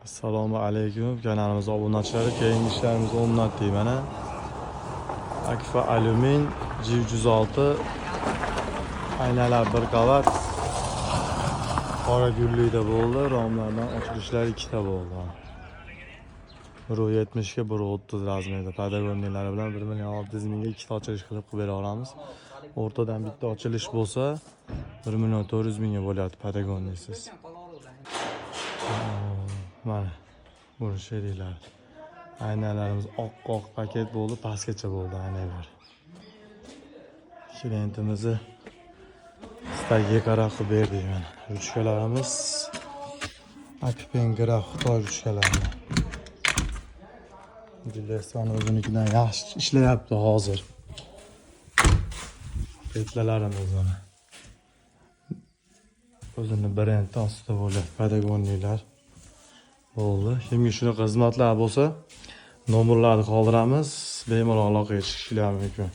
Assalomu alaykum kanalimiz obunachilari. Keyingi ishlarimizni o'rnatdik mana. Akfa alyumin G106 aynalar bir qavat. Qora gullikda bo'ldi. Romlardan ochilishlar ikkita bo'ldi. 170 ga 130 razmerda pedagogniylari bilan 1 million 600 mingga ikkita ochilish qilib bera olamiz. O'rtadan bitta ochilish bo'lsa 1 million 400 mingga bo'lyapti pedagogniysiz. Mana bu sheringlar. Aynalarimiz oq paket bo'ldi, pastgacha bo'ldi aynalar. Klientimizni istagiga qarab qilib berdik mana. Ruchkalarimiz Akpengraf Xitoy ruchkalari. Dileston o'zinikidan yaxshi ishlayapti hozir. Petlalarimiz mana. O'zini brend ostida bo'ladi pedagogniylar. Bo'ldi. Kimga shunaqa xizmatlar bo'lsa, nomerlarni qoldiramiz. Bemalol aloqaga chiqishingiz mumkin.